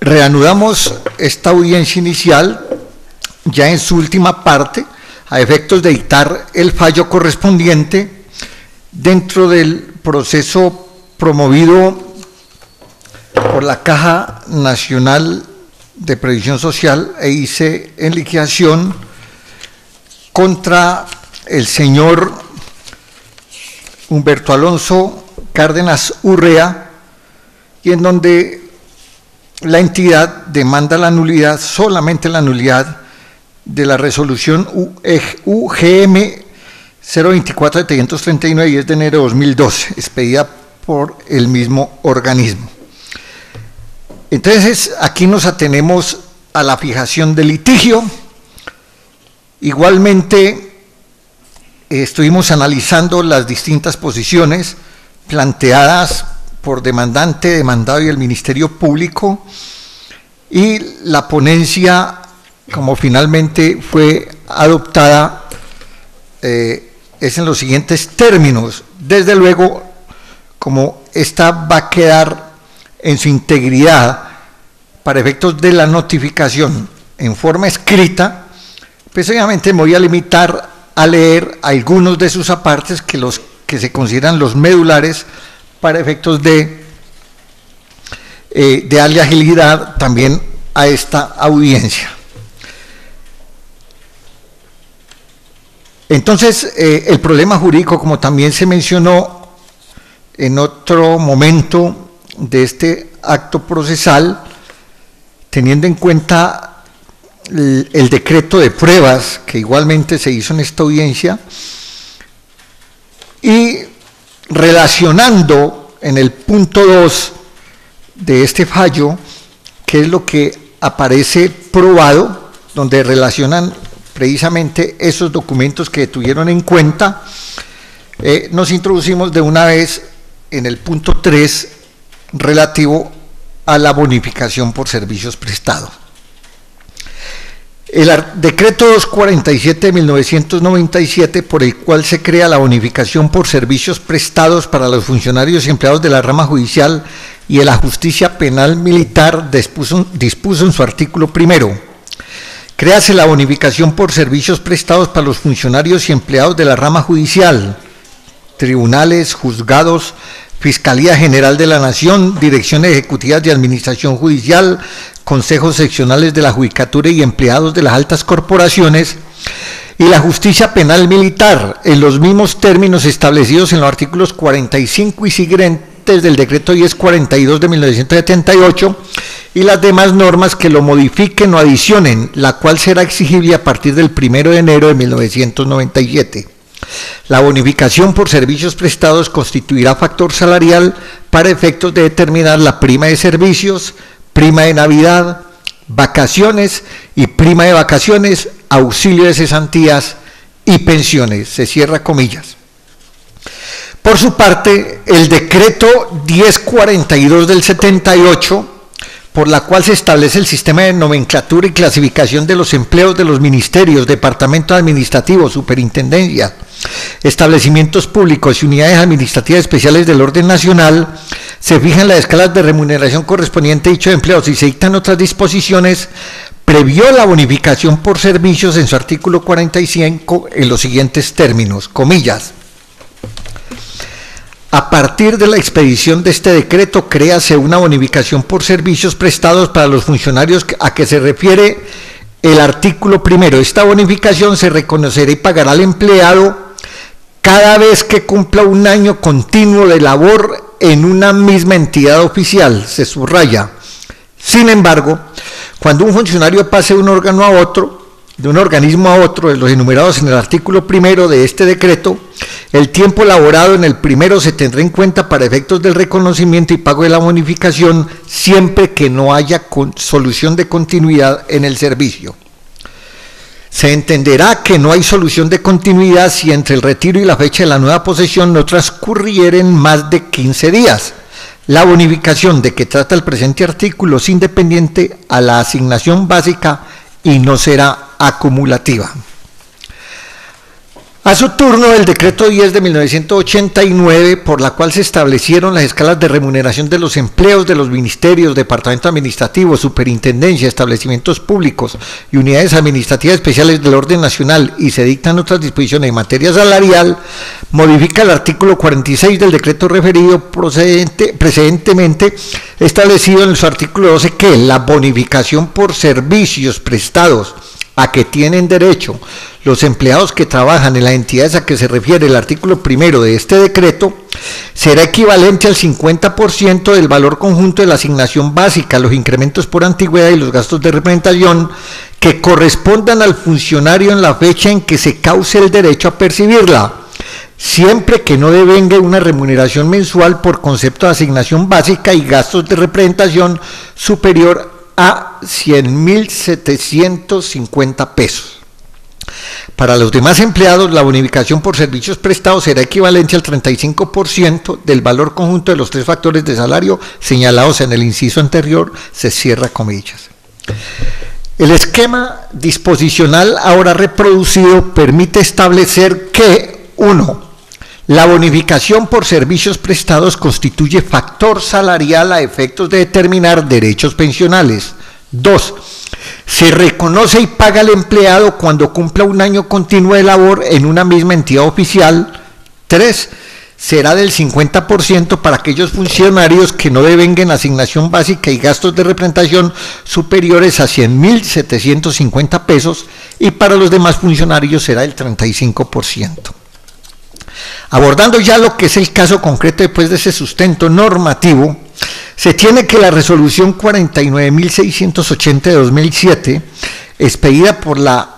Reanudamos esta audiencia inicial ya en su última parte a efectos de dictar el fallo correspondiente dentro del proceso promovido por la Caja Nacional de Previsión Social EIC en liquidación contra el señor Humberto Alonso Cárdenas Urrea, y en donde la entidad demanda la nulidad, solamente la nulidad de la resolución UGM 024-739 10 de enero de 2012, expedida por el mismo organismo. Entonces, aquí nos atenemos a la fijación del litigio. Igualmente, estuvimos analizando las distintas posiciones planteadas por demandante, demandado y el Ministerio Público, y la ponencia, como finalmente fue adoptada, es en los siguientes términos. Desde luego, como esta va a quedar en su integridad para efectos de la notificación en forma escrita, pues obviamente me voy a limitar a leer algunos de sus apartes que se consideran los medulares para efectos de darle agilidad también a esta audiencia. Entonces, el problema jurídico, como también se mencionó en otro momento de este acto procesal, teniendo en cuenta el decreto de pruebas que igualmente se hizo en esta audiencia, y relacionando en el punto 2 de este fallo, que es lo que aparece probado, donde relacionan precisamente esos documentos que tuvieron en cuenta, nos introducimos de una vez en el punto 3 relativo a la bonificación por servicios prestados. El decreto 247 de 1997, por el cual se crea la bonificación por servicios prestados para los funcionarios y empleados de la rama judicial y de la justicia penal militar, dispuso en su artículo primero: créase la bonificación por servicios prestados para los funcionarios y empleados de la rama judicial, tribunales, juzgados, Fiscalía General de la Nación, Direcciones Ejecutivas de Administración Judicial, Consejos Seccionales de la Judicatura y empleados de las altas corporaciones, y la justicia penal militar, en los mismos términos establecidos en los artículos 45 y siguientes del decreto 1042 de 1978, y las demás normas que lo modifiquen o adicionen, la cual será exigible a partir del 1 de enero de 1997. La bonificación por servicios prestados constituirá factor salarial para efectos de determinar la prima de servicios, prima de Navidad, vacaciones y prima de vacaciones, auxilio de cesantías y pensiones. Se cierra comillas. Por su parte, el decreto 1042 del 78, por la cual se establece el sistema de nomenclatura y clasificación de los empleos de los ministerios, departamentos administrativos, superintendencias, establecimientos públicos y unidades administrativas especiales del orden nacional, se fijan las escalas de remuneración correspondiente a dichos empleos y se dictan otras disposiciones, previó la bonificación por servicios en su artículo 45 en los siguientes términos, comillas: a partir de la expedición de este decreto, créase una bonificación por servicios prestados para los funcionarios a que se refiere el artículo primero. Esta bonificación se reconocerá y pagará al empleado cada vez que cumpla un año continuo de labor en una misma entidad oficial, se subraya. Sin embargo, cuando un funcionario pase de un órgano a otro, de un organismo a otro, de los enumerados en el artículo primero de este decreto, el tiempo laborado en el primero se tendrá en cuenta para efectos del reconocimiento y pago de la bonificación, siempre que no haya solución de continuidad en el servicio. Se entenderá que no hay solución de continuidad si entre el retiro y la fecha de la nueva posesión no transcurrieren más de 15 días. La bonificación de que trata el presente artículo es independiente a la asignación básica y no será acumulativa. A su turno, el decreto 10 de 1989, por la cual se establecieron las escalas de remuneración de los empleos de los ministerios, departamentos administrativos, superintendencia, establecimientos públicos y unidades administrativas especiales del orden nacional, y se dictan otras disposiciones en materia salarial, modifica el artículo 46 del decreto referido precedentemente establecido en su artículo 12 que la bonificación por servicios prestados a que tienen derecho los empleados que trabajan en las entidades a que se refiere el artículo primero de este decreto será equivalente al 50% del valor conjunto de la asignación básica, los incrementos por antigüedad y los gastos de representación que correspondan al funcionario en la fecha en que se cause el derecho a percibirla, siempre que no devenga una remuneración mensual por concepto de asignación básica y gastos de representación superior a 100.750 pesos. Para los demás empleados, la bonificación por servicios prestados será equivalente al 35% del valor conjunto de los tres factores de salario señalados en el inciso anterior, se cierra comillas. El esquema disposicional ahora reproducido permite establecer que 1. La bonificación por servicios prestados constituye factor salarial a efectos de determinar derechos pensionales. 2. Se reconoce y paga al empleado cuando cumpla un año continuo de labor en una misma entidad oficial. 3. Será del 50% para aquellos funcionarios que no devenguen asignación básica y gastos de representación superiores a 100.750 pesos y para los demás funcionarios será el 35%. Abordando ya lo que es el caso concreto después de ese sustento normativo, se tiene que la resolución 49.680 de 2007, expedida por la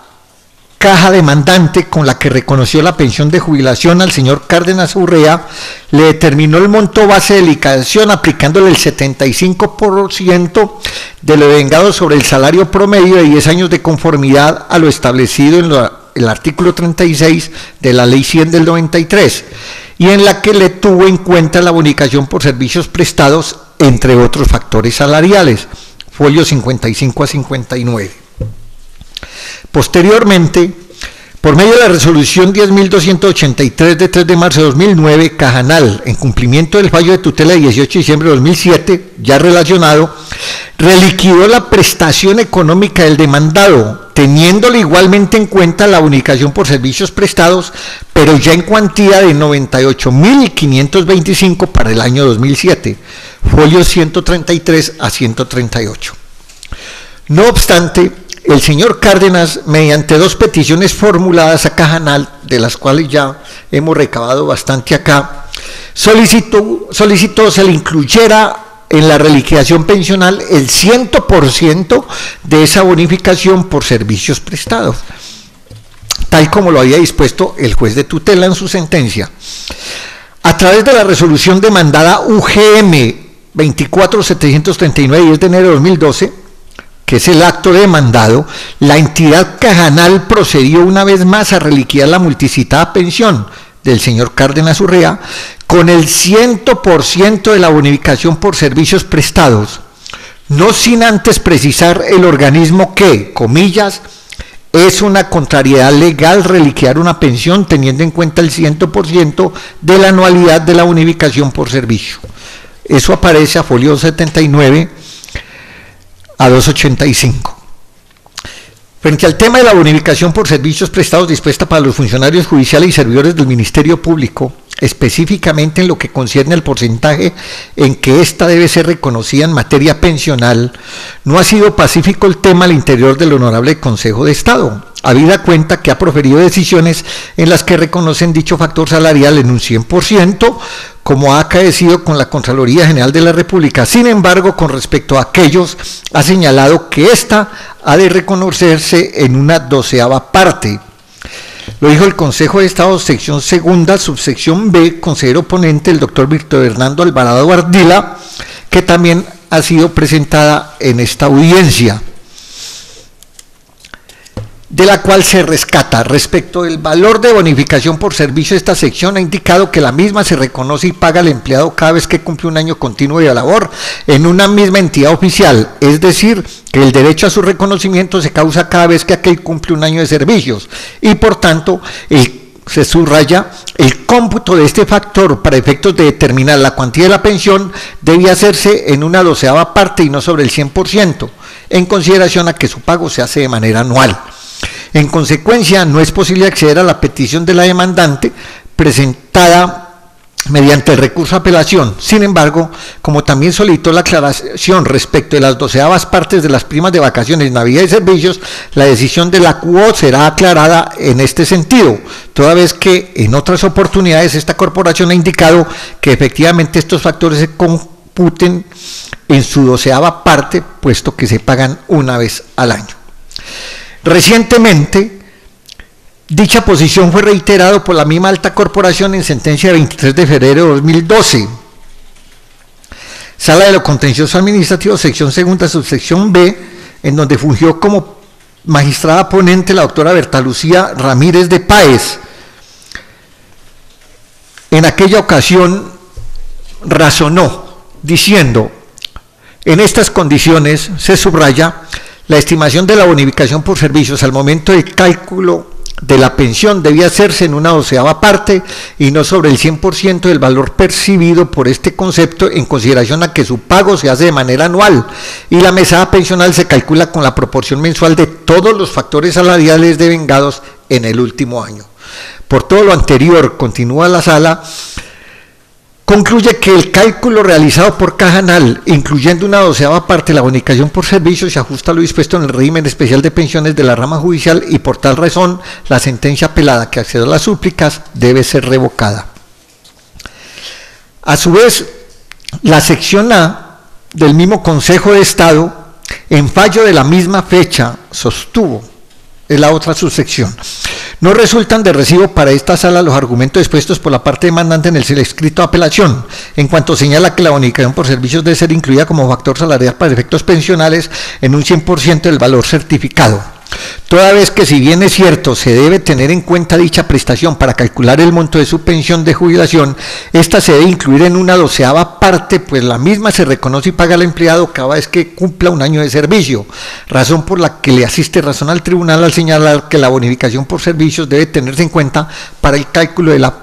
caja demandante con la que reconoció la pensión de jubilación al señor Cárdenas Urrea, le determinó el monto base de liquidación aplicándole el 75% de lo devengado sobre el salario promedio de 10 años de conformidad a lo establecido en el artículo 36 de la Ley 100 del 93, y en la que le tuvo en cuenta la bonificación por servicios prestados, entre otros factores salariales, folio 55 a 59. Posteriormente, por medio de la resolución 10.283 de 3 de marzo de 2009, Cajanal, en cumplimiento del fallo de tutela de 18 de diciembre de 2007, ya relacionado, reliquidó la prestación económica del demandado, teniéndole igualmente en cuenta la bonificación por servicios prestados, pero ya en cuantía de 98.525 para el año 2007, folios 133 a 138. No obstante, el señor Cárdenas, mediante dos peticiones formuladas a Cajanal, de las cuales ya hemos recabado bastante acá, solicitó se le incluyera en la reliquidación pensional el 100% de esa bonificación por servicios prestados, tal como lo había dispuesto el juez de tutela en su sentencia. A través de la resolución demandada UGM 24739 10 de enero de 2012, que es el acto demandado, la entidad Cajanal procedió una vez más a reliquidar la multicitada pensión del señor Cárdenas Urrea con el 100% de la bonificación por servicios prestados, no sin antes precisar el organismo que, comillas, es una contrariedad legal reliquidar una pensión teniendo en cuenta el 100% de la anualidad de la bonificación por servicio. Eso aparece a folio 79 a 285. Frente al tema de la bonificación por servicios prestados dispuesta para los funcionarios judiciales y servidores del Ministerio Público, específicamente en lo que concierne al porcentaje en que ésta debe ser reconocida en materia pensional, no ha sido pacífico el tema al interior del Honorable Consejo de Estado, habida cuenta que ha proferido decisiones en las que reconocen dicho factor salarial en un 100%, como ha acaecido con la Contraloría General de la República. Sin embargo, con respecto a aquellos, ha señalado que ésta ha de reconocerse en una 12ª parte. Lo dijo el Consejo de Estado, sección segunda, subsección B, consejero ponente, el doctor Víctor Hernando Alvarado Ardila, que también ha sido presentada en esta audiencia, de la cual se rescata. Respecto del valor de bonificación por servicio, esta sección ha indicado que la misma se reconoce y paga al empleado cada vez que cumple un año continuo de labor en una misma entidad oficial, es decir, que el derecho a su reconocimiento se causa cada vez que aquel cumple un año de servicios y por tanto el se subraya, el cómputo de este factor para efectos de determinar la cuantía de la pensión debía hacerse en una 12ª parte y no sobre el 100%, en consideración a que su pago se hace de manera anual. En consecuencia, no es posible acceder a la petición de la demandante presentada mediante el recurso a apelación. Sin embargo, como también solicitó la aclaración respecto de las 12ª partes de las primas de vacaciones, Navidad y servicios, la decisión de la QO será aclarada en este sentido, toda vez que en otras oportunidades esta corporación ha indicado que efectivamente estos factores se computen en su 12ª parte, puesto que se pagan una vez al año. Recientemente, dicha posición fue reiterada por la misma alta corporación en sentencia de 23 de febrero de 2012. Sala de lo Contencioso Administrativo, sección segunda, subsección B, en donde fungió como magistrada ponente la doctora Berta Lucía Ramírez de Páez. En aquella ocasión razonó diciendo: en estas condiciones, se subraya, la estimación de la bonificación por servicios al momento del cálculo de la pensión debía hacerse en una 12ª parte y no sobre el 100% del valor percibido por este concepto, en consideración a que su pago se hace de manera anual y la mesada pensional se calcula con la proporción mensual de todos los factores salariales devengados en el último año. Por todo lo anterior, continúa la sala, concluye que el cálculo realizado por Cajanal, incluyendo una 12ª parte de la bonificación por servicios, se ajusta a lo dispuesto en el régimen especial de pensiones de la rama judicial y por tal razón la sentencia apelada que accedió a las súplicas debe ser revocada. A su vez, la sección A del mismo Consejo de Estado, en fallo de la misma fecha, sostuvo, es la otra subsección: no resultan de recibo para esta sala los argumentos expuestos por la parte demandante en el escrito de apelación, en cuanto señala que la bonificación por servicios debe ser incluida como factor salarial para efectos pensionales en un 100% del valor certificado. Toda vez que, si bien es cierto, se debe tener en cuenta dicha prestación para calcular el monto de su pensión de jubilación, esta se debe incluir en una 12ª parte, pues la misma se reconoce y paga al empleado cada vez que cumpla un año de servicio, razón por la que le asiste razón al tribunal al señalar que la bonificación por servicios debe tenerse en cuenta para el cálculo de la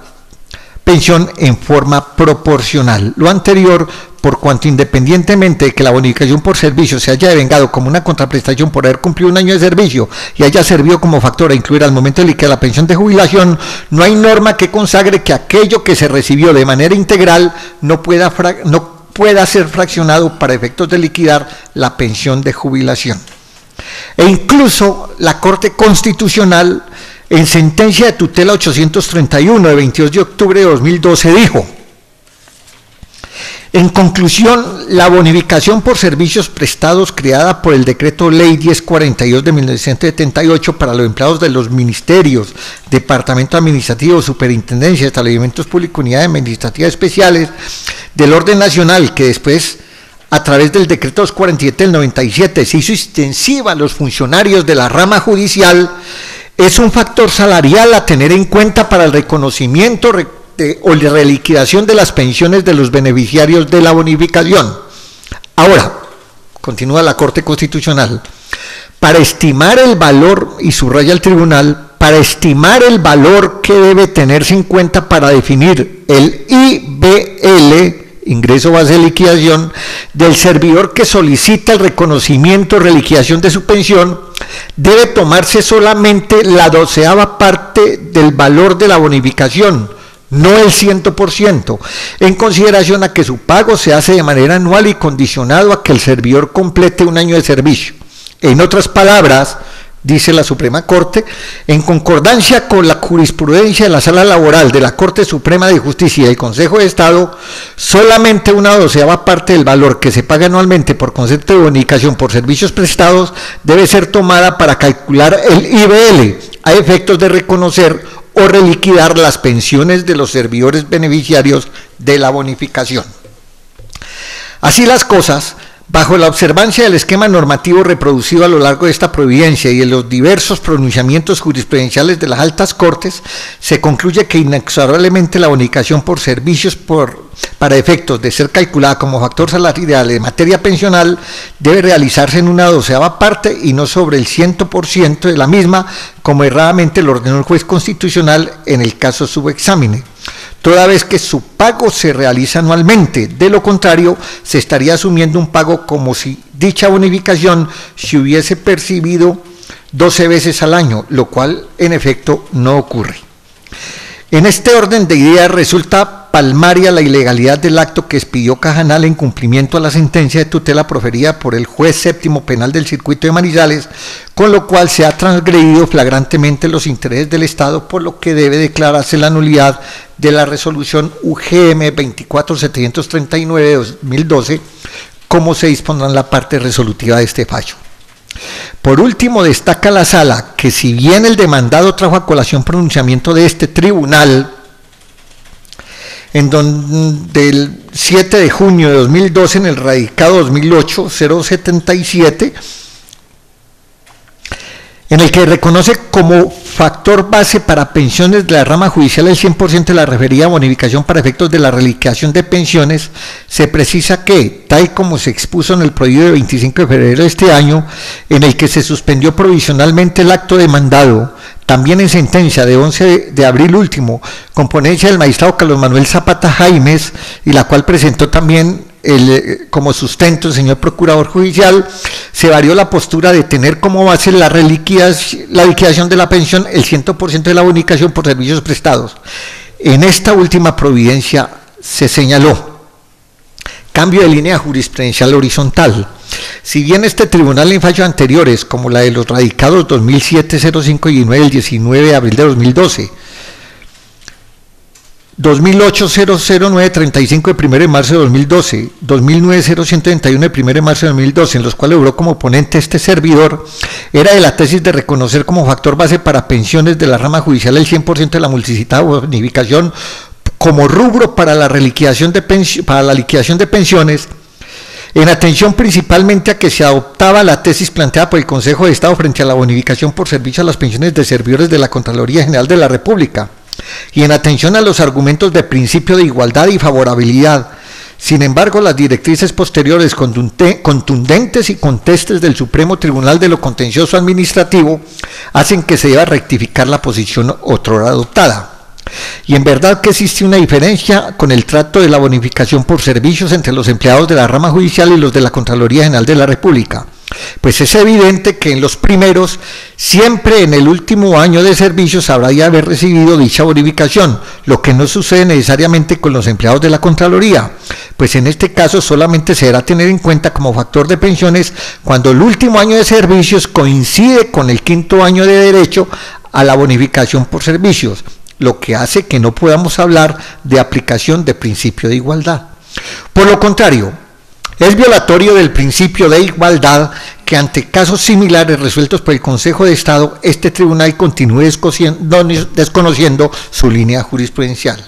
pensión en forma proporcional. Lo anterior, por cuanto independientemente de que la bonificación por servicio se haya devengado como una contraprestación por haber cumplido un año de servicio y haya servido como factor a incluir al momento de liquidar la pensión de jubilación, no hay norma que consagre que aquello que se recibió de manera integral no pueda ser fraccionado para efectos de liquidar la pensión de jubilación. E incluso la Corte Constitucional, en sentencia de tutela 831 de 22 de octubre de 2012, dijo: en conclusión, la bonificación por servicios prestados creada por el Decreto Ley 1042 de 1978 para los empleados de los ministerios, departamentos administrativos, superintendencias, establecimientos públicos, unidades administrativas especiales del orden nacional, que después, a través del Decreto 247 del 97, se hizo extensiva a los funcionarios de la rama judicial, es un factor salarial a tener en cuenta para el reconocimiento o la reliquidación de las pensiones de los beneficiarios de la bonificación. Ahora, continúa la Corte Constitucional, para estimar el valor, y subraya el tribunal, para estimar el valor que debe tenerse en cuenta para definir el IBL, ingreso base de liquidación, del servidor que solicita el reconocimiento o reliquidación de su pensión, debe tomarse solamente la 12ª parte del valor de la bonificación, no el 100%, en consideración a que su pago se hace de manera anual y condicionado a que el servidor complete un año de servicio. En otras palabras, dice la Suprema Corte, en concordancia con la jurisprudencia de la Sala Laboral de la Corte Suprema de Justicia y el Consejo de Estado, solamente una 12ª parte del valor que se paga anualmente por concepto de bonificación por servicios prestados debe ser tomada para calcular el IBL a efectos de reconocer o reliquidar las pensiones de los servidores beneficiarios de la bonificación. Así las cosas, Bajo la observancia del esquema normativo reproducido a lo largo de esta providencia y de los diversos pronunciamientos jurisprudenciales de las altas cortes, se concluye que inexorablemente la bonificación por servicios para efectos de ser calculada como factor salarial de materia pensional debe realizarse en una 12ª parte y no sobre el 100% de la misma, como erradamente lo ordenó el juez constitucional en el caso subexámine, toda vez que su pago se realiza anualmente. De lo contrario, se estaría asumiendo un pago como si dicha bonificación se hubiese percibido 12 veces al año, lo cual en efecto no ocurre. En este orden de ideas resulta palmaria la ilegalidad del acto que expidió Cajanal en cumplimiento a la sentencia de tutela proferida por el juez séptimo penal del circuito de Manizales, con lo cual se ha transgredido flagrantemente los intereses del Estado, por lo que debe declararse la nulidad de la resolución UGM 24739 de 2012, como se dispondrá en la parte resolutiva de este fallo. Por último, destaca la Sala que si bien el demandado trajo a colación pronunciamiento de este tribunal, en donde el 7 de junio de 2012 en el radicado 2008-077, en el que reconoce como factor base para pensiones de la rama judicial el 100% de la referida bonificación para efectos de la reliquidación de pensiones, se precisa que, tal como se expuso en el proyecto de 25 de febrero de este año, en el que se suspendió provisionalmente el acto demandado, también en sentencia de 11 de abril último, con ponencia del magistrado Carlos Manuel Zapata Jaimes, y la cual presentó también como sustento el señor procurador judicial, se varió la postura de tener como base la liquidación de la pensión el 100% de la bonificación por servicios prestados. En esta última providencia se señaló cambio de línea jurisprudencial horizontal. Si bien este tribunal en fallos anteriores, como la de los radicados 2007-05 y 9 del 19 de abril de 2012, 2008-00935 de 1 de marzo de 2012, 2009-0131 de 1 de marzo de 2012, en los cuales logró como ponente este servidor, era de la tesis de reconocer como factor base para pensiones de la rama judicial el 100% de la multicitada bonificación como rubro para la liquidación de pensiones, en atención principalmente a que se adoptaba la tesis planteada por el Consejo de Estado frente a la bonificación por servicio a las pensiones de servidores de la Contraloría General de la República, y en atención a los argumentos de principio de igualdad y favorabilidad. Sin embargo, las directrices posteriores contundentes y contestes del Supremo Tribunal de lo Contencioso Administrativo hacen que se deba rectificar la posición otrora adoptada. Y en verdad que existe una diferencia con el trato de la bonificación por servicios entre los empleados de la rama judicial y los de la Contraloría General de la República. Pues es evidente que en los primeros, siempre en el último año de servicios habrá ya haber recibido dicha bonificación, lo que no sucede necesariamente con los empleados de la Contraloría, pues en este caso solamente se deberá tener en cuenta como factor de pensiones cuando el último año de servicios coincide con el 5º año de derecho a la bonificación por servicios, lo que hace que no podamos hablar de aplicación de principio de igualdad. Por lo contrario, es violatorio del principio de igualdad que ante casos similares resueltos por el Consejo de Estado, este tribunal continúe desconociendo su línea jurisprudencial.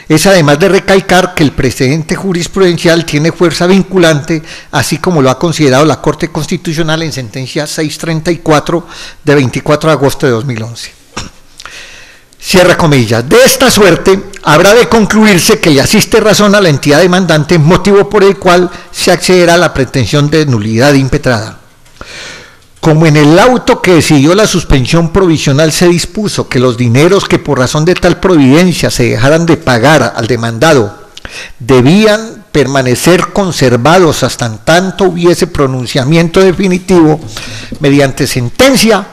Es además de recalcar que el precedente jurisprudencial tiene fuerza vinculante, así como lo ha considerado la Corte Constitucional en sentencia 634 de 24 de agosto de 2011. Cierra comillas. De esta suerte, habrá de concluirse que le asiste razón a la entidad demandante, motivo por el cual se accederá a la pretensión de nulidad impetrada. Como en el auto que decidió la suspensión provisional se dispuso que los dineros que por razón de tal providencia se dejaran de pagar al demandado debían permanecer conservados hasta en tanto hubiese pronunciamiento definitivo mediante sentencia,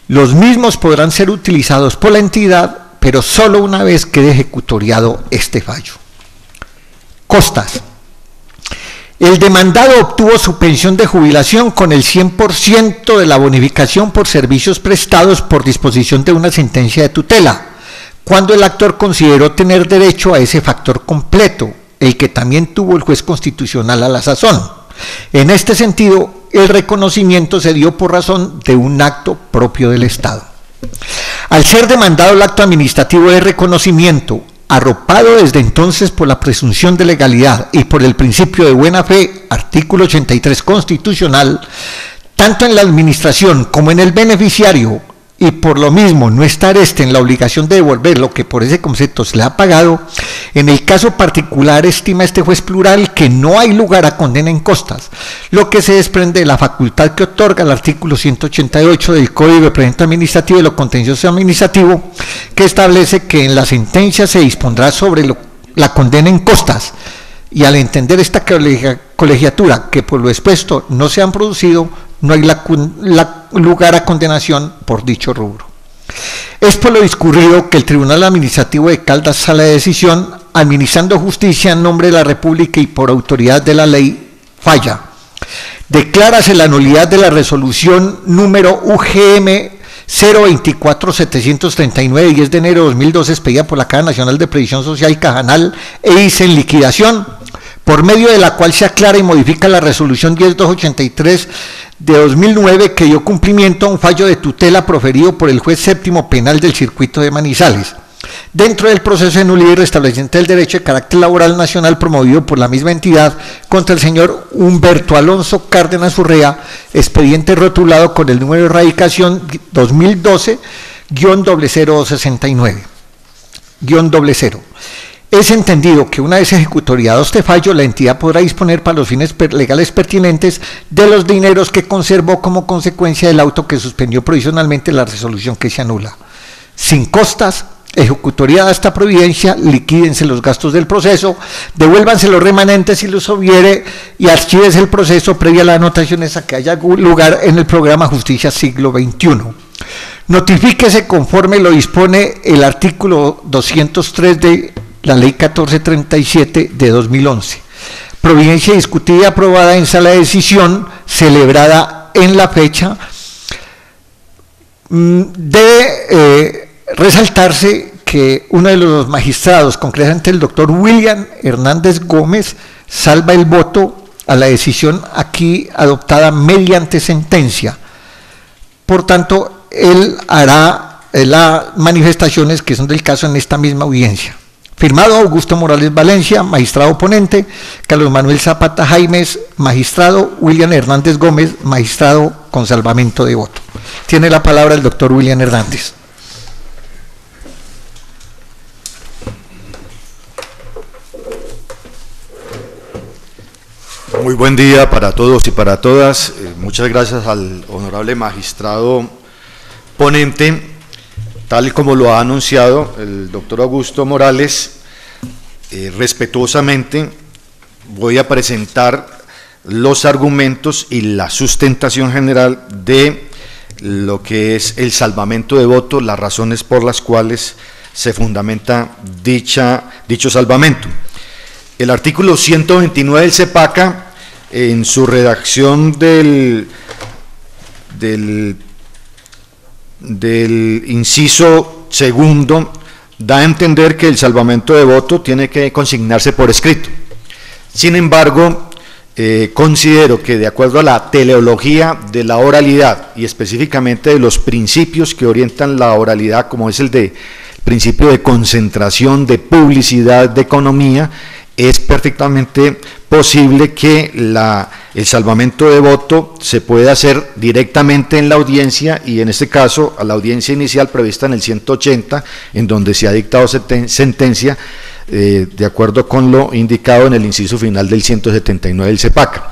los mismos podrán ser utilizados por la entidad, pero solo una vez quede ejecutoriado este fallo. Costas. El demandado obtuvo su pensión de jubilación con el 100% de la bonificación por servicios prestados por disposición de una sentencia de tutela, cuando el actor consideró tener derecho a ese factor completo, el que también tuvo el juez constitucional a la sazón. En este sentido, el reconocimiento se dio por razón de un acto propio del Estado. Al ser demandado el acto administrativo de reconocimiento, arropado desde entonces por la presunción de legalidad y por el principio de buena fe artículo 83 constitucional, tanto en la administración como en el beneficiario, y por lo mismo no estar en la obligación de devolver lo que por ese concepto se le ha pagado, en el caso particular estima este juez plural que no hay lugar a condena en costas, lo que se desprende de la facultad que otorga el artículo 188 del Código de Procedimiento Administrativo de lo Contencioso Administrativo, que establece que en la sentencia se dispondrá sobre la condena en costas, y al entender esta colegiatura que por lo expuesto no se han producido, no hay lugar a condenación por dicho rubro. Es por lo discurrido que el Tribunal Administrativo de Caldas sale de decisión, administrando justicia en nombre de la República y por autoridad de la ley, falla. Declárase la nulidad de la resolución número UGM 024-739, 10 de enero de 2012, expedida por la Caja Nacional de Previsión Social Cajanal e ICE en liquidación, por medio de la cual se aclara y modifica la resolución 10283 de 2009 que dio cumplimiento a un fallo de tutela proferido por el juez séptimo penal del circuito de Manizales, dentro del proceso de nulidad y restablecimiento del derecho de carácter laboral nacional promovido por la misma entidad contra el señor Humberto Alonso Cárdenas Urrea, expediente rotulado con el número de erradicación 2012-00269-0. Es entendido que una vez ejecutoriado este fallo, la entidad podrá disponer para los fines legales pertinentes de los dineros que conservó como consecuencia del auto que suspendió provisionalmente la resolución que se anula. Sin costas, ejecutoriada esta providencia, liquídense los gastos del proceso, devuélvanse los remanentes si los hubiere y archívese el proceso previa a las anotaciones a que haya lugar en el programa Justicia Siglo XXI. Notifíquese conforme lo dispone el artículo 203 de la Ley 1437 de 2011. Providencia discutida y aprobada en sala de decisión, celebrada en la fecha. Debe resaltarse que uno de los magistrados, concretamente el doctor William Hernández Gómez, salva el voto a la decisión aquí adoptada mediante sentencia. Por tanto, él hará las manifestaciones que son del caso en esta misma audiencia. Firmado Augusto Morales Valencia, magistrado ponente, Carlos Manuel Zapata Jaimes, magistrado, William Hernández Gómez, magistrado con salvamento de voto. Tiene la palabra el doctor William Hernández. Muy buen día para todos y para todas. Muchas gracias al honorable magistrado ponente. Tal como lo ha anunciado el doctor Augusto Morales, respetuosamente voy a presentar los argumentos y la sustentación general de lo que es el salvamento de voto, las razones por las cuales se fundamenta dicho salvamento. El artículo 129 del CEPACA, en su redacción del inciso segundo, da a entender que el salvamento de voto tiene que consignarse por escrito. Sin embargo, considero que de acuerdo a la teleología de la oralidad y específicamente de los principios que orientan la oralidad, como es el principio de concentración, de publicidad, de economía, es perfectamente posible que el salvamento de voto se pueda hacer directamente en la audiencia, y en este caso a la audiencia inicial prevista en el 180, en donde se ha dictado sentencia de acuerdo con lo indicado en el inciso final del 179 del CEPACA.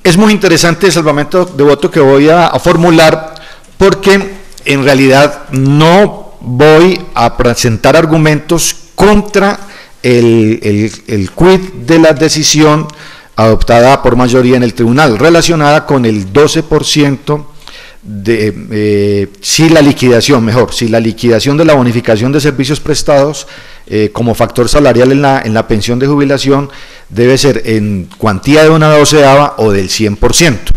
Es muy interesante el salvamento de voto que voy a formular, porque en realidad no voy a presentar argumentos contra el quid de la decisión adoptada por mayoría en el tribunal, relacionada con el 12% de si la liquidación de la bonificación de servicios prestados como factor salarial en la pensión de jubilación debe ser en cuantía de 1/12 o del 100%.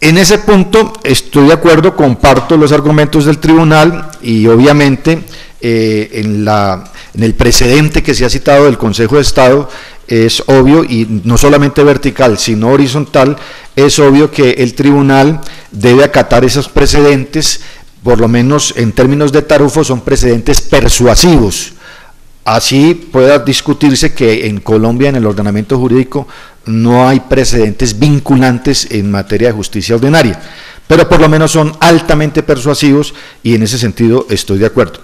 En ese punto estoy de acuerdo, comparto los argumentos del tribunal, y obviamente en el precedente que se ha citado del Consejo de Estado es obvio, y no solamente vertical sino horizontal, es obvio que el tribunal debe acatar esos precedentes, por lo menos en términos de tarufo son precedentes persuasivos, así pueda discutirse que en Colombia, en el ordenamiento jurídico, no hay precedentes vinculantes en materia de justicia ordinaria, pero por lo menos son altamente persuasivos y en ese sentido estoy de acuerdo.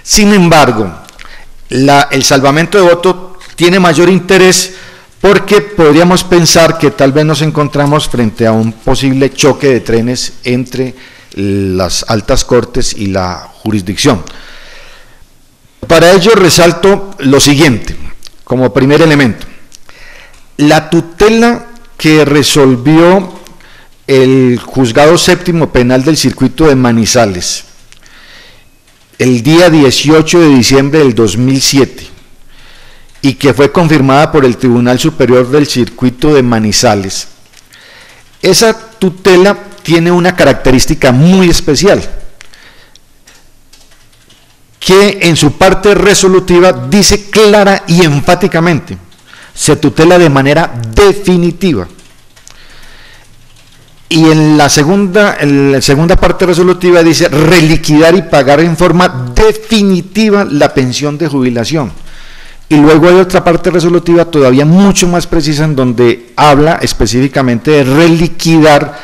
Sin embargo, el salvamento de voto tiene mayor interés porque podríamos pensar que tal vez nos encontramos frente a un posible choque de trenes entre las altas cortes y la jurisdicción. Para ello resalto lo siguiente, como primer elemento. La tutela que resolvió el Juzgado Séptimo Penal del Circuito de Manizales el día 18 de diciembre del 2007 y que fue confirmada por el Tribunal Superior del Circuito de Manizales, esa tutela tiene una característica muy especial, que en su parte resolutiva dice clara y enfáticamente: se tutela de manera definitiva. Y en la segunda parte resolutiva dice reliquidar y pagar en forma definitiva la pensión de jubilación. Y luego hay otra parte resolutiva todavía mucho más precisa en donde habla específicamente de reliquidar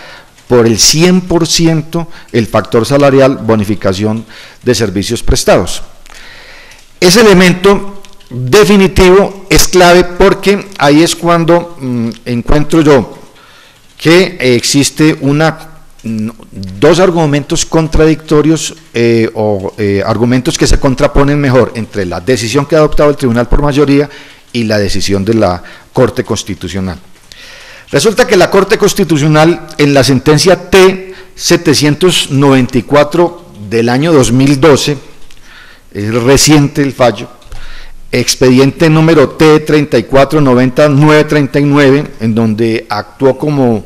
por el 100% el factor salarial, bonificación de servicios prestados. Ese elemento definitivo es clave porque ahí es cuando encuentro yo que existe dos argumentos contradictorios argumentos que se contraponen mejor entre la decisión que ha adoptado el tribunal por mayoría y la decisión de la Corte Constitucional. Resulta que la Corte Constitucional en la sentencia T-794 del año 2012, es reciente el fallo, expediente número T-3490-939, en donde actuó como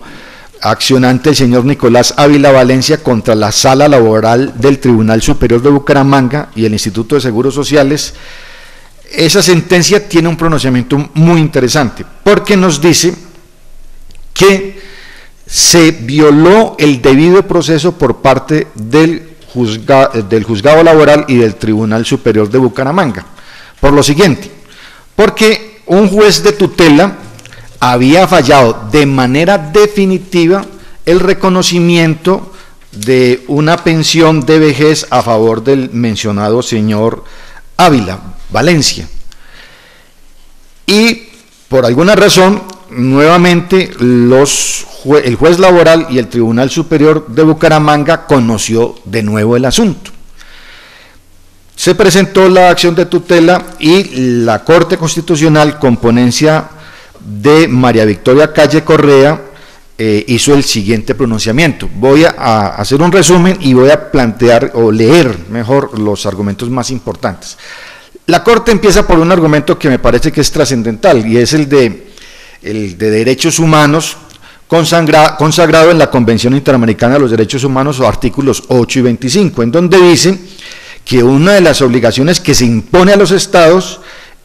accionante el señor Nicolás Ávila Valencia contra la Sala Laboral del Tribunal Superior de Bucaramanga y el Instituto de Seguros Sociales. Esa sentencia tiene un pronunciamiento muy interesante, porque nos dice que se violó el debido proceso por parte del juzgado laboral y del Tribunal Superior de Bucaramanga. Por lo siguiente, porque un juez de tutela había fallado de manera definitiva el reconocimiento de una pensión de vejez a favor del mencionado señor Ávila Valencia. Y por alguna razón, nuevamente el juez laboral y el Tribunal Superior de Bucaramanga conoció de nuevo el asunto. Se presentó la acción de tutela y la Corte Constitucional, con ponencia de María Victoria Calle Correa, hizo el siguiente pronunciamiento. Voy a hacer un resumen y voy a plantear o leer mejor los argumentos más importantes. La Corte empieza por un argumento que me parece que es trascendental y es el de derechos humanos consagrado en la Convención Interamericana de los Derechos Humanos, o artículos 8 y 25, en donde dice que una de las obligaciones que se impone a los estados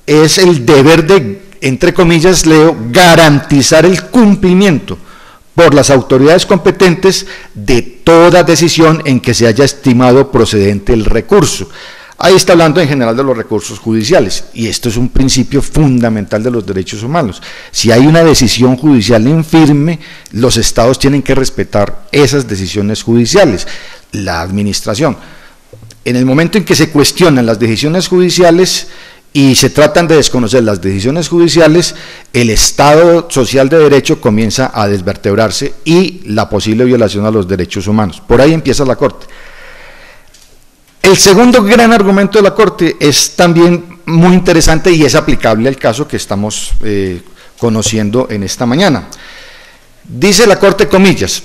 es el deber de, entre comillas, leo, garantizar el cumplimiento por las autoridades competentes de toda decisión en que se haya estimado procedente el recurso. Ahí está hablando en general de los recursos judiciales, y esto es un principio fundamental de los derechos humanos. Si hay una decisión judicial infirme, los estados tienen que respetar esas decisiones judiciales. La administración, en el momento en que se cuestionan las decisiones judiciales y se tratan de desconocer las decisiones judiciales, el Estado social de derecho comienza a desvertebrarse y la posible violación a los derechos humanos. Por ahí empieza la Corte. El segundo gran argumento de la Corte es también muy interesante y es aplicable al caso que estamos conociendo en esta mañana. Dice la Corte, comillas,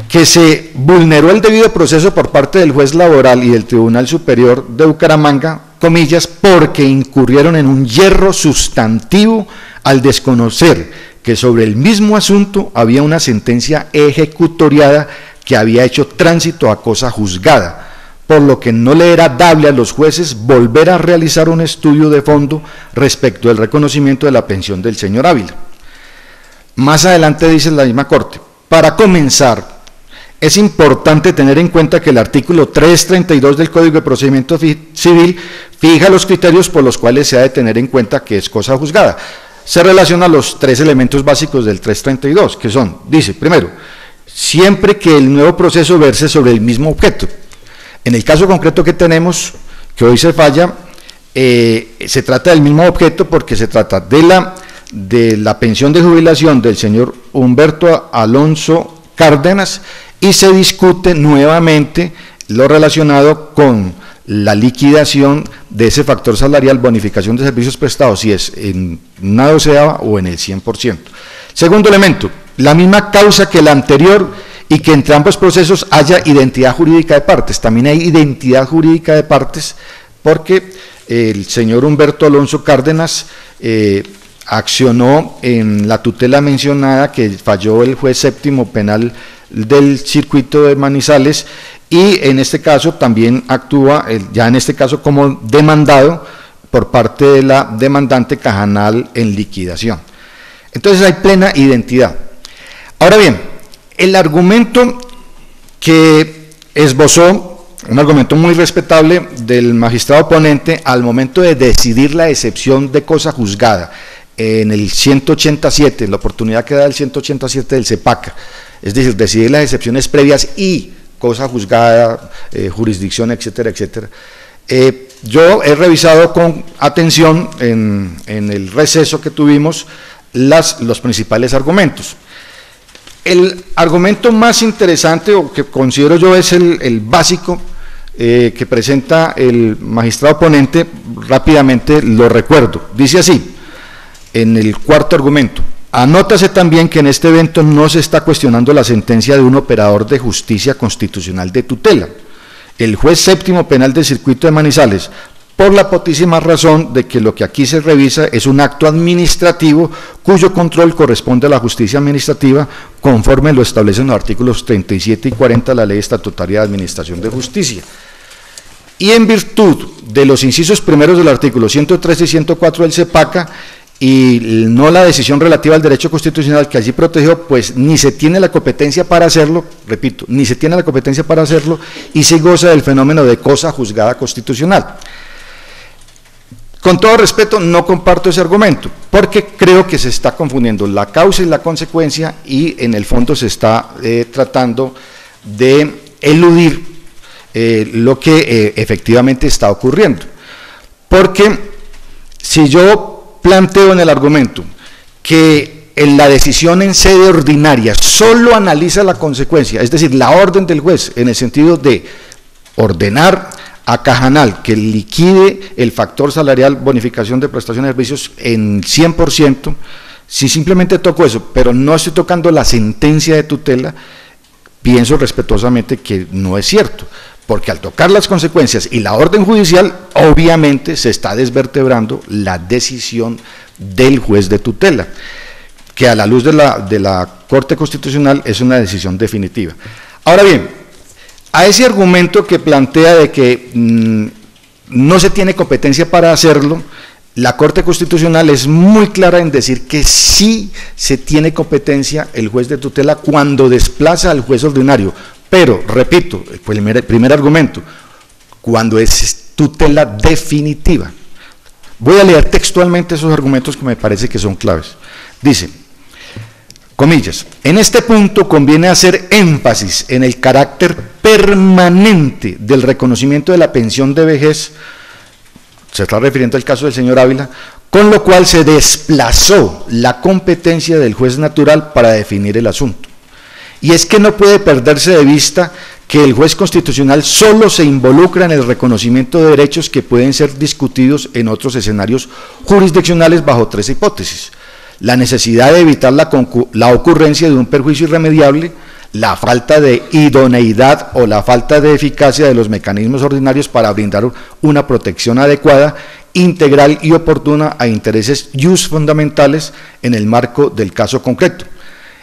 que se vulneró el debido proceso por parte del juez laboral y del Tribunal Superior de Bucaramanga, comillas, porque incurrieron en un yerro sustantivo al desconocer que sobre el mismo asunto había una sentencia ejecutoriada que había hecho tránsito a cosa juzgada, por lo que no le era dable a los jueces volver a realizar un estudio de fondo respecto del reconocimiento de la pensión del señor Ávila. Más adelante dice la misma Corte, para comenzar, es importante tener en cuenta que el artículo 332 del Código de Procedimiento Civil fija los criterios por los cuales se ha de tener en cuenta que es cosa juzgada. Se relaciona a los tres elementos básicos del 332, que son, dice, primero, siempre que el nuevo proceso verse sobre el mismo objeto. En el caso concreto que tenemos, que hoy se falla, se trata del mismo objeto porque se trata de la pensión de jubilación del señor Humberto Alonso Cárdenas, y se discute nuevamente lo relacionado con la liquidación de ese factor salarial, bonificación de servicios prestados, si es en una doceava o en el 100%. Segundo elemento, la misma causa que la anterior y que entre ambos procesos haya identidad jurídica de partes. También hay identidad jurídica de partes porque el señor Humberto Alonso Cárdenas accionó en la tutela mencionada que falló el juez séptimo penal del circuito de Manizales, y en este caso también actúa, ya en este caso como demandado por parte de la demandante Cajanal en liquidación. Entonces hay plena identidad. Ahora bien, el argumento que esbozó, un argumento muy respetable del magistrado ponente al momento de decidir la excepción de cosa juzgada en el 187, la oportunidad que da el 187 del CEPACA, es decir, decidir las excepciones previas y cosa juzgada, jurisdicción, etcétera, etcétera. Yo he revisado con atención en el receso que tuvimos los principales argumentos. El argumento más interesante, o que considero yo es el básico que presenta el magistrado ponente, rápidamente lo recuerdo. Dice así, en el cuarto argumento: anótase también que en este evento no se está cuestionando la sentencia de un operador de justicia constitucional de tutela, el juez séptimo penal del circuito de Manizales, por la potísima razón de que lo que aquí se revisa es un acto administrativo cuyo control corresponde a la justicia administrativa conforme lo establecen los artículos 37 y 40 de la Ley Estatutaria de Administración de Justicia. Y en virtud de los incisos primeros del artículo 103 y 104 del CEPACA, y no la decisión relativa al derecho constitucional que allí protegió, pues ni se tiene la competencia para hacerlo, repito, ni se tiene la competencia para hacerlo, y se goza del fenómeno de cosa juzgada constitucional. Con todo respeto, no comparto ese argumento, porque creo que se está confundiendo la causa y la consecuencia, y en el fondo se está tratando de eludir lo que efectivamente está ocurriendo. Porque si yo planteo en el argumento que en la decisión en sede ordinaria solo analiza la consecuencia, es decir, la orden del juez, en el sentido de ordenar a Cajanal que liquide el factor salarial, bonificación de prestaciones de servicios en 100%, si simplemente toco eso, pero no estoy tocando la sentencia de tutela, pienso respetuosamente que no es cierto, porque al tocar las consecuencias y la orden judicial, obviamente se está desvertebrando la decisión del juez de tutela, que a la luz de la Corte Constitucional es una decisión definitiva. Ahora bien, a ese argumento que plantea de que no se tiene competencia para hacerlo, la Corte Constitucional es muy clara en decir que sí se tiene competencia el juez de tutela cuando desplaza al juez ordinario. Pero, repito, el primer argumento, cuando es tutela definitiva. Voy a leer textualmente esos argumentos que me parece que son claves. Dice, comillas, en este punto conviene hacer énfasis en el carácter permanente del reconocimiento de la pensión de vejez, se está refiriendo al caso del señor Ávila, con lo cual se desplazó la competencia del juez natural para definir el asunto. Y es que no puede perderse de vista que el juez constitucional solo se involucra en el reconocimiento de derechos que pueden ser discutidos en otros escenarios jurisdiccionales bajo tres hipótesis: la necesidad de evitar la ocurrencia de un perjuicio irremediable, la falta de idoneidad o la falta de eficacia de los mecanismos ordinarios para brindar una protección adecuada, integral y oportuna a intereses fundamentales en el marco del caso concreto.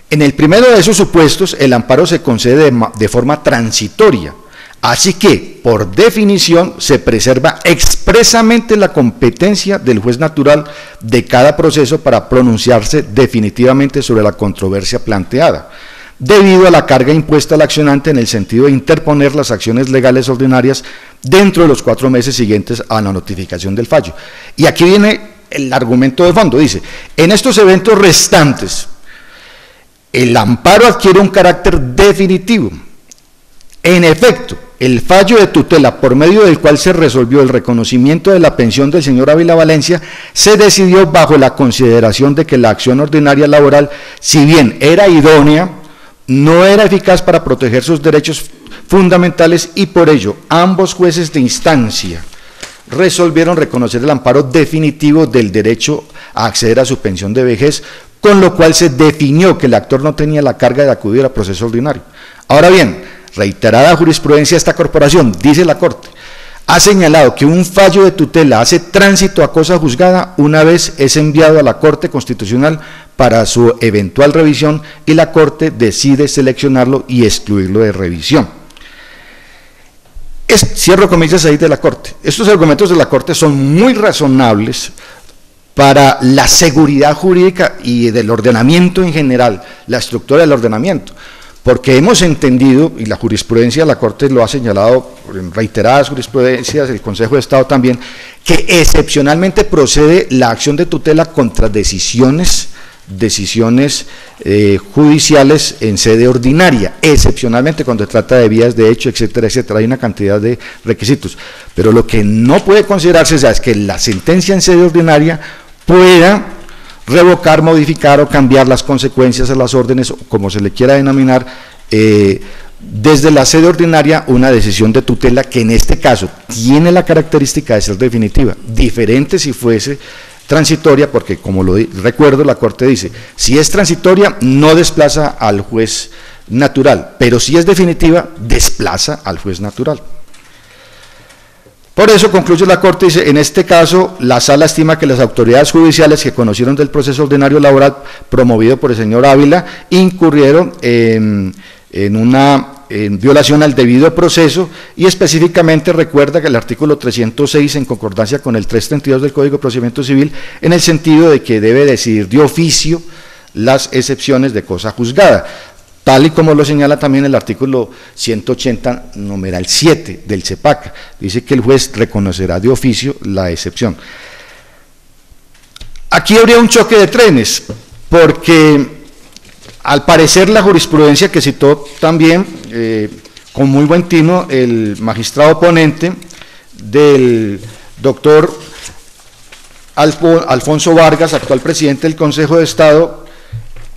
En el primero de esos supuestos, el amparo se concede de forma transitoria, así que, por definición, se preserva expresamente la competencia del juez natural de cada proceso para pronunciarse definitivamente sobre la controversia planteada. debido a la carga impuesta al accionante en el sentido de interponer las acciones legales ordinarias dentro de los 4 meses siguientes a la notificación del fallo. Y aquí viene el argumento de fondo, dice, en estos eventos restantes, el amparo adquiere un carácter definitivo. En efecto, el fallo de tutela por medio del cual se resolvió el reconocimiento de la pensión del señor Ávila Valencia se decidió bajo la consideración de que la acción ordinaria laboral, si bien era idónea, no era eficaz para proteger sus derechos fundamentales y por ello ambos jueces de instancia resolvieron reconocer el amparo definitivo del derecho a acceder a su pensión de vejez, con lo cual se definió que el actor no tenía la carga de acudir al proceso ordinario. Ahora bien, reiterada jurisprudencia de esta corporación, dice la Corte, ha señalado que un fallo de tutela hace tránsito a cosa juzgada una vez es enviado a la Corte Constitucional para su eventual revisión y la Corte decide seleccionarlo y excluirlo de revisión. Cierro comillas ahí de la Corte. Estos argumentos de la Corte son muy razonables para la seguridad jurídica y del ordenamiento en general, la estructura del ordenamiento, porque hemos entendido, y la jurisprudencia de la Corte lo ha señalado en reiteradas jurisprudencias, el Consejo de Estado también, que excepcionalmente procede la acción de tutela contra decisiones judiciales en sede ordinaria, excepcionalmente cuando se trata de vías de hecho, etcétera, etcétera, hay una cantidad de requisitos, pero lo que no puede considerarse es que la sentencia en sede ordinaria pueda revocar, modificar o cambiar las consecuencias a las órdenes, como se le quiera denominar, desde la sede ordinaria una decisión de tutela que en este caso tiene la característica de ser definitiva, diferente si fuese transitoria, porque como lo recuerdo, la Corte dice, si es transitoria no desplaza al juez natural, pero si es definitiva desplaza al juez natural. Por eso concluye la Corte, dice, en este caso la Sala estima que las autoridades judiciales que conocieron del proceso ordinario laboral promovido por el señor Ávila incurrieron en violación al debido proceso y específicamente recuerda que el artículo 306 en concordancia con el 332 del Código de Procedimiento Civil en el sentido de que debe decidir de oficio las excepciones de cosa juzgada, tal y como lo señala también el artículo 180, numeral 7 del CEPAC, dice que el juez reconocerá de oficio la excepción. Aquí habría un choque de trenes, porque al parecer la jurisprudencia que citó también, con muy buen tino, el magistrado ponente del doctor Alfonso Vargas, actual presidente del Consejo de Estado,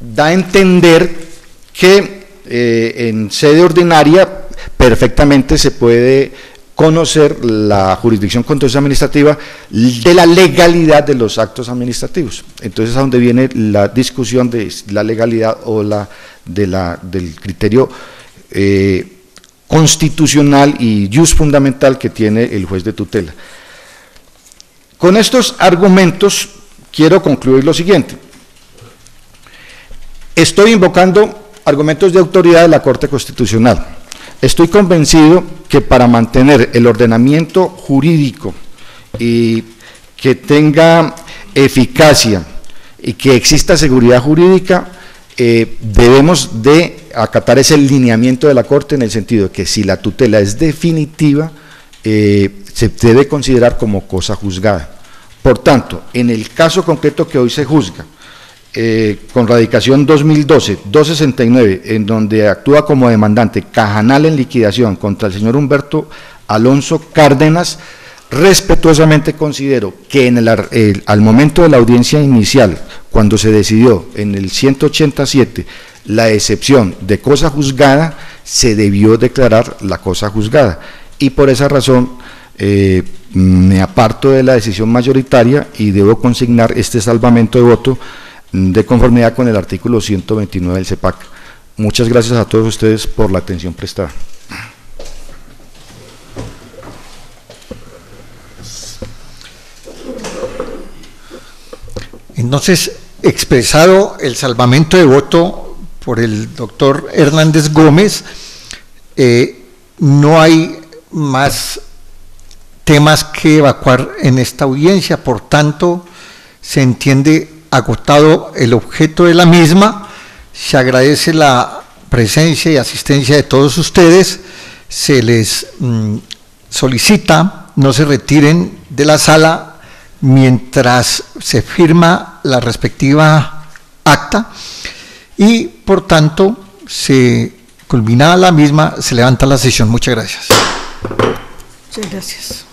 da a entender que en sede ordinaria perfectamente se puede conocer la jurisdicción contenciosa administrativa de la legalidad de los actos administrativos. Entonces, a donde viene la discusión de la legalidad o del criterio constitucional y jus fundamental que tiene el juez de tutela. Con estos argumentos quiero concluir lo siguiente. Estoy invocando argumentos de autoridad de la Corte Constitucional. Estoy convencido que para mantener el ordenamiento jurídico y que tenga eficacia y que exista seguridad jurídica, debemos de acatar ese lineamiento de la Corte en el sentido de que si la tutela es definitiva, se debe considerar como cosa juzgada. Por tanto, en el caso concreto que hoy se juzga, con radicación 2012-269, en donde actúa como demandante Cajanal en liquidación contra el señor Humberto Alonso Cárdenas, respetuosamente considero que al momento de la audiencia inicial, cuando se decidió en el 187 la excepción de cosa juzgada, se debió declarar la cosa juzgada, y por esa razón me aparto de la decisión mayoritaria y debo consignar este salvamento de voto de conformidad con el artículo 129 del CEPAC. Muchas gracias a todos ustedes por la atención prestada. Entonces, expresado el salvamento de voto por el doctor Hernández Gómez, no hay más temas que evacuar en esta audiencia, por tanto, se entiende agotado el objeto de la misma. Se agradece la presencia y asistencia de todos ustedes, se les solicita no se retiren de la sala mientras se firma la respectiva acta y, por tanto, se culminada la misma, se levanta la sesión. Muchas gracias. Muchas gracias.